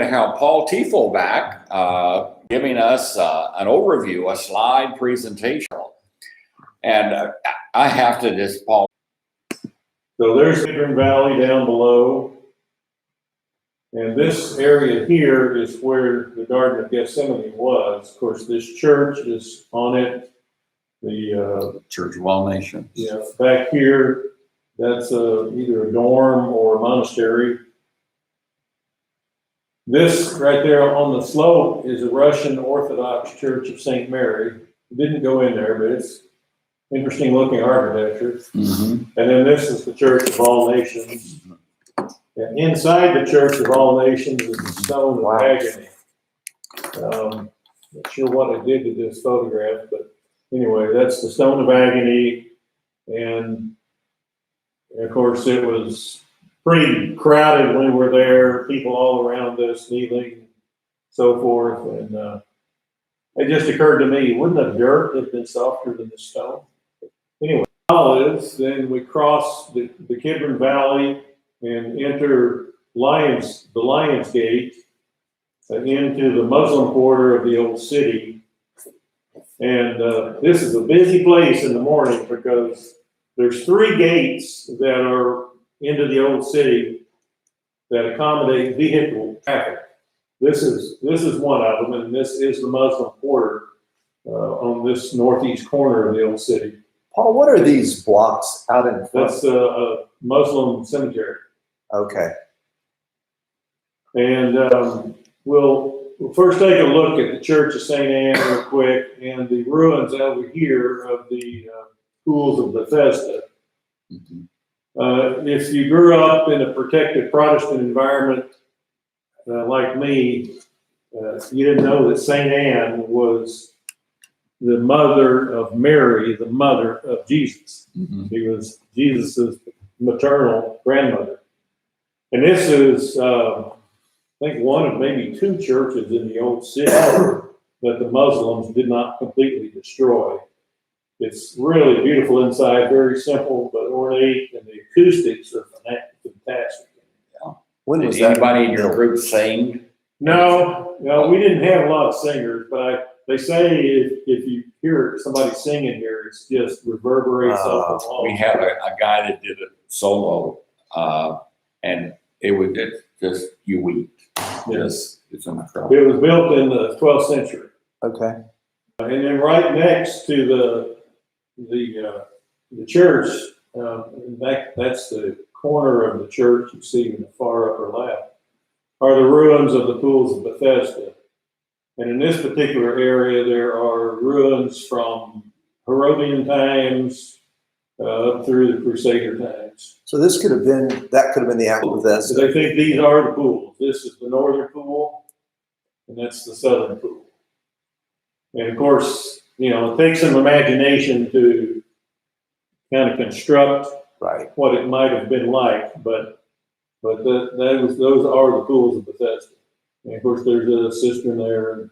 to have Paul Tiefel back, giving us an overview, a slide presentation. And I have to just, Paul. So there's Cedron Valley down below. And this area here is where the Garden of Gethsemane was. Of course, this church is on it. The Church of All Nations. Yeah, back here, that's either a dorm or a monastery. This right there on the slope is a Russian Orthodox Church of St. Mary. Didn't go in there, but it's interesting looking architecture. And then this is the Church of All Nations. And inside the Church of All Nations is the Stone of Agony. Not sure what I did to this photograph, but anyway, that's the Stone of Agony. And of course, it was pretty crowded when we were there, people all around us kneeling, so forth. And it just occurred to me, wouldn't the dirt have been softer than the stone? Anyway, olives, then we cross the Kidron Valley and enter the Lion's Gate into the Muslim quarter of the old city. And this is a busy place in the morning because there's 3 gates that are into the old city that accommodate vehicle traffic. This is one of them, and this is the Muslim quarter on this northeast corner of the old city. Paul, what are these blocks out in front? That's a Muslim cemetery. Okay. And we'll first take a look at the Church of St. Anne real quick and the ruins over here of the pools of Bethesda. If you grew up in a protected Protestant environment like me, you didn't know that St. Anne was the mother of Mary, the mother of Jesus. She was Jesus's maternal grandmother. And this is, I think, one of maybe 2 churches in the old city that the Muslims did not completely destroy. It's really beautiful inside, very simple but ornate, and the acoustics are fantastic. Yeah. When was anybody in your group sing? No, we didn't have a lot of singers, but they say if you hear somebody singing here, it's just reverberates off the wall. We had a guy that did it solo, and it would just you weep. Yes, it's incredible. It was built in the 12th century. Okay. And then right next to the church, that's the corner of the church you see in the far upper left, are the ruins of the pools of Bethesda. And in this particular area, there are ruins from Herodian times up through the Crusader times. So that could have been the Aqua Bethesda. So they think these are the pools. This is the northern pool, and that's the southern pool. And of course, it takes some imagination to kind of construct what it might have been like, but those are the pools of Bethesda. And of course, there's a cistern there.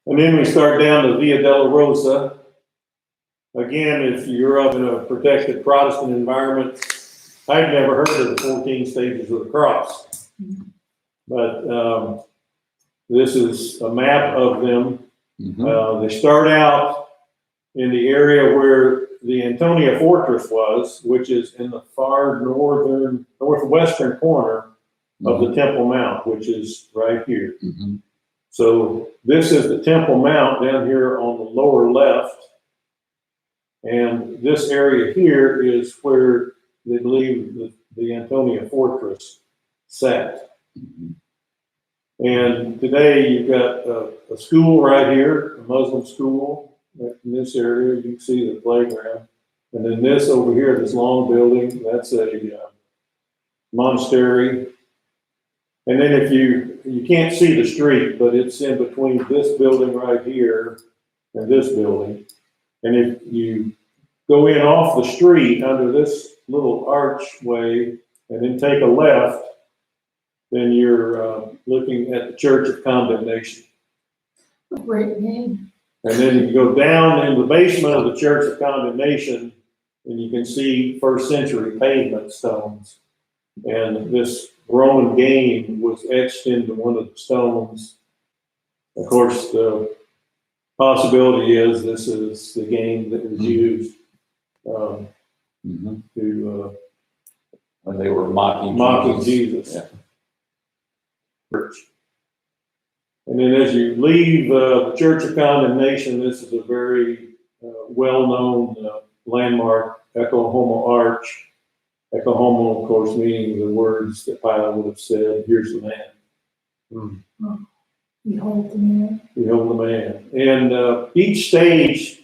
And then we start down to Via della Rosa. Again, if you're up in a protected Protestant environment, I'd never heard of the 14 stages of the cross. But this is a map of them. They start out in the area where the Antonia Fortress was, which is in the far northwestern corner of the Temple Mount, which is right here. So this is the Temple Mount down here on the lower left. And this area here is where they believe the Antonia Fortress sat. And today you've got a school right here, a Muslim school. In this area, you can see the playground. And then this over here, this long building, that's a monastery. And then if you can't see the street, but it's in between this building right here and this building. And if you go in off the street under this little archway and then take a left, then you're looking at the Church of Condemnation. Great name. And then you go down in the basement of the Church of Condemnation, and you can see first century pavement stones. And this Roman game was etched into one of the stones. Of course, the possibility is this is the game that was used to When they were mocking Jesus. Yeah. And then as you leave the Church of Condemnation, this is a very well-known landmark, Oklahoma Arch. Oklahoma, of course, meaning the words that Pilate would have said, "Here's the man." Behold the man. Behold the man. And each stage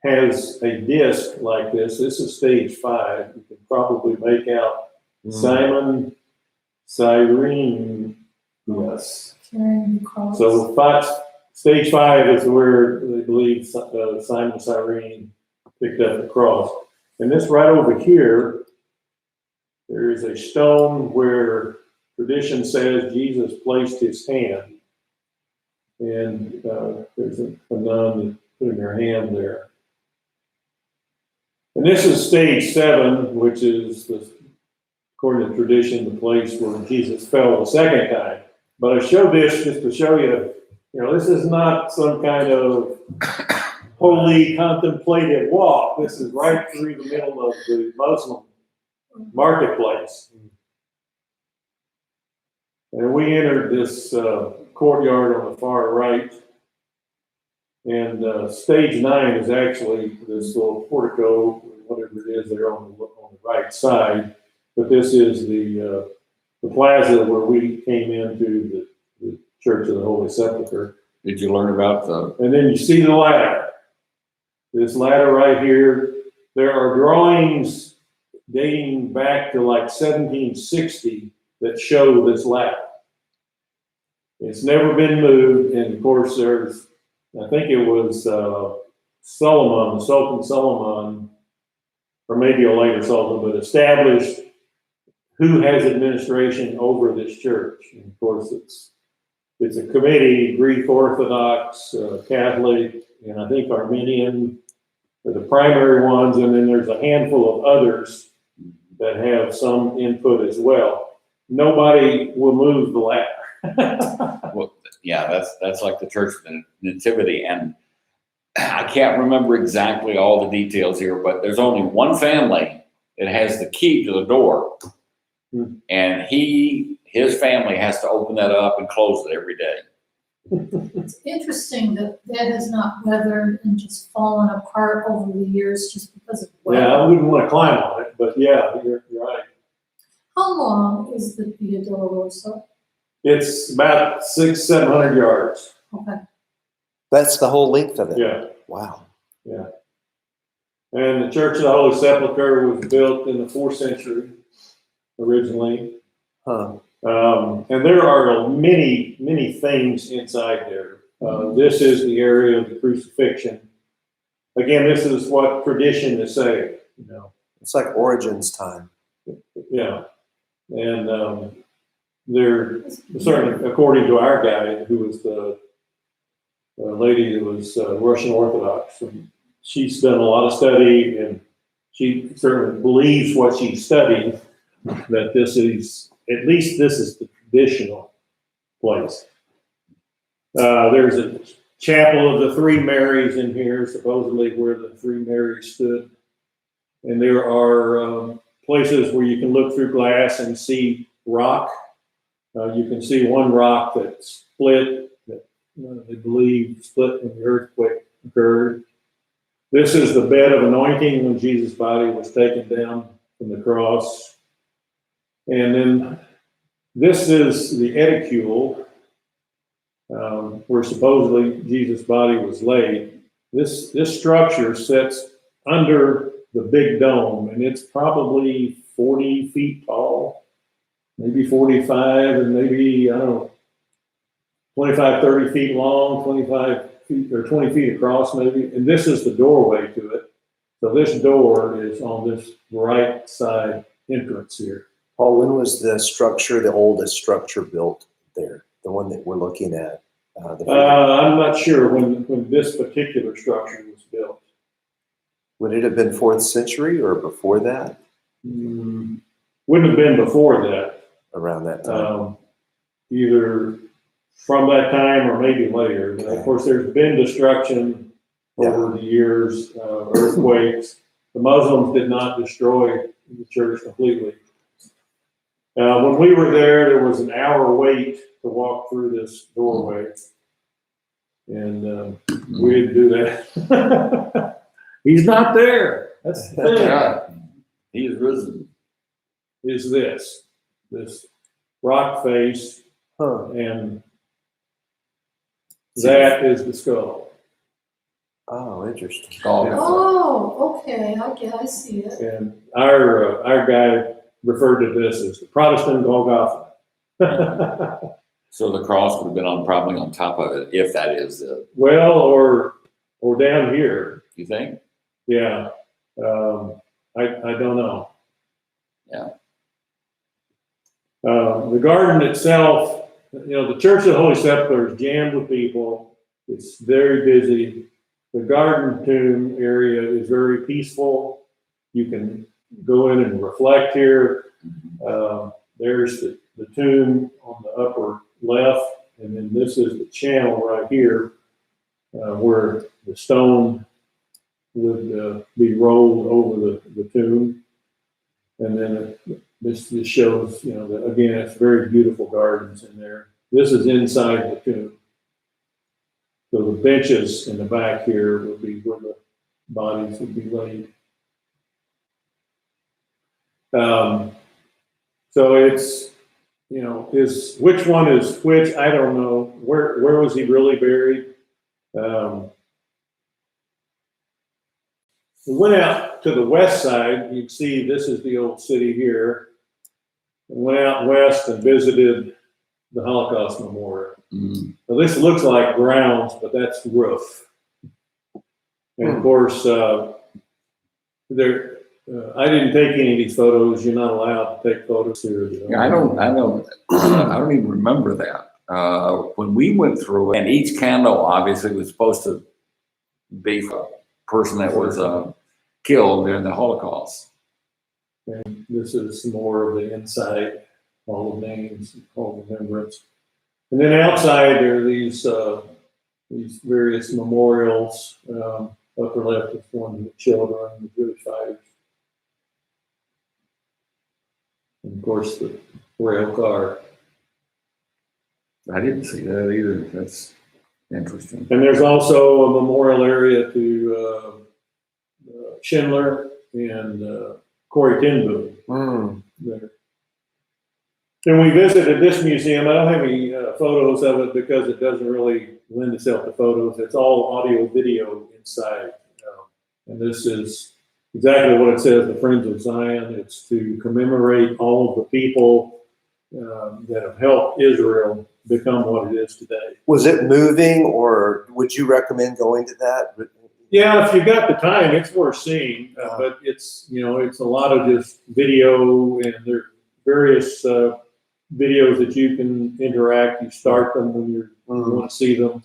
has a disc like this. This is stage 5. You can probably make out Simon, Cyrene. Yes. Carrying the cross. So stage 5 is where they believe Simon Cyrene picked up the cross. And this right over here, there is a stone where tradition says Jesus placed his hand. And there's a nun putting her hand there. And this is stage 7, which is, according to tradition, the place where Jesus fell the second time. But I show this just to show you, this is not some kind of holy contemplative walk. This is right through the middle of the Muslim marketplace. And we entered this courtyard on the far right. And stage 9 is actually this little portico, whatever it is there on the right side. But this is the plaza where we came into the Church of the Holy Sepulchre. Did you learn about And then you see the ladder. This ladder right here, there are drawings dating back to like 1760 that show this ladder. It's never been moved, and of course I think it was Solomon, Sultan Solomon, or maybe a later sultan, but established who has administration over this church. And of course, it's a committee: Greek Orthodox, Catholic, and I think Armenian are the primary ones, and then there's a handful of others that have some input as well. Nobody will move the ladder. Well, yeah, that's like the Church of the Nativity, and I can't remember exactly all the details here, but there's only one family that has the key to the door, and his family has to open that up and close it every day. It's interesting that has not weathered and just fallen apart over the years just because of weather. Yeah, I wouldn't want to climb on it, but yeah, you're right. How long is the Via Dolorosa? It's about 600-700 yards. Okay. That's the whole length of it? Yeah. Wow. Yeah. And the Church of the Holy Sepulchre was built in the 4th century originally. Huh. And there are many, many things inside there. This is the area of the crucifixion. Again, this is what tradition is saying, It's like Origins time. Yeah. And there, certainly according to our guide, who was the lady that was Russian Orthodox, and she's done a lot of study, and she certainly believes what she studied, that this is the traditional place. There's a chapel of the Three Marys in here, supposedly where the Three Marys stood. And there are places where you can look through glass and see rock. You can see one rock that split, that they believe split when the earthquake occurred. This is the bed of anointing when Jesus' body was taken down from the cross. And then this is the edicule, where supposedly Jesus' body was laid. This structure sits under the big dome, and it's probably 40 feet tall, maybe 45, and maybe, 25, 30 feet long, 25 feet or 20 feet across maybe. And this is the doorway to it. So this door is on this right side entrance here. Paul, when was the oldest structure built there? The one that we're looking at? I'm not sure when this particular structure was built. Would it have been 4th century or before that? Wouldn't have been before that. around that time. Either from that time or maybe later. But of course, there's been destruction over the years, earthquakes. The Muslims did not destroy the church completely. When we were there was an hour wait to walk through this doorway. And we didn't do that. He's not there. That's the thing. Yeah, he is risen. Is this rock face, Huh. and that is the skull. Oh, interesting. Oh, Oh, okay, I see it. And our guy referred to this as the Protestant Golgotha. so the cross would have been probably on top of it, if that is it. Well, or down here. You think? Yeah. I don't know. Yeah. The garden itself, the Church of the Holy Sepulchre is jammed with people. It's very busy. The garden tomb area is very peaceful. You can go in and reflect here. There's the tomb on the upper left, and then this is the channel right here where the stone would be rolled over the tomb. And then this shows, that again, it's very beautiful gardens in there. This is inside the tomb. So the benches in the back here would be where the bodies would be laid. So it's, which one is which, I don't know. Where was he really buried? We went out to the west side. You'd see this is the old city here. And went out west and visited the Holocaust Memorial. Mm. Now this looks like grounds, but that's the roof. And of course, I didn't take any of these photos. You're not allowed to take photos here. Yeah, I don't even remember that. When we went through it, and each candle obviously was supposed to be for a person that was killed during the Holocaust. And this is some more of the inside, all the names, all the remembrance. And then outside there are these various memorials. Upper left is one of the children, the Jewish fighters. And of course the rail car. I didn't see that either. That's interesting. And there's also a memorial area to Schindler and Corrie ten Boom there. Then we visited this museum. I don't have any photos of it because it doesn't really lend itself to photos. It's all audio video inside. And this is exactly what it says, the Friends of Zion. It's to commemorate all of the people that have helped Israel become what it is today. Was it moving, or would you recommend going to that? Yeah, if you've got the time, it's worth seeing. But it's, it's a lot of just video, and there are various videos that you can interact. You start them when you want to see them.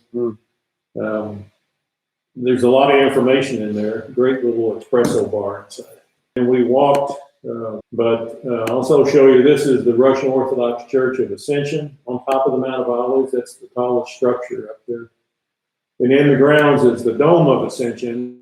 There's a lot of information in there. Great little espresso bar inside. And we walked, but I'll also show you, this is the Russian Orthodox Church of Ascension on top of the Mount of Olives. That's the tallest structure up there. And in the grounds is the Dome of Ascension.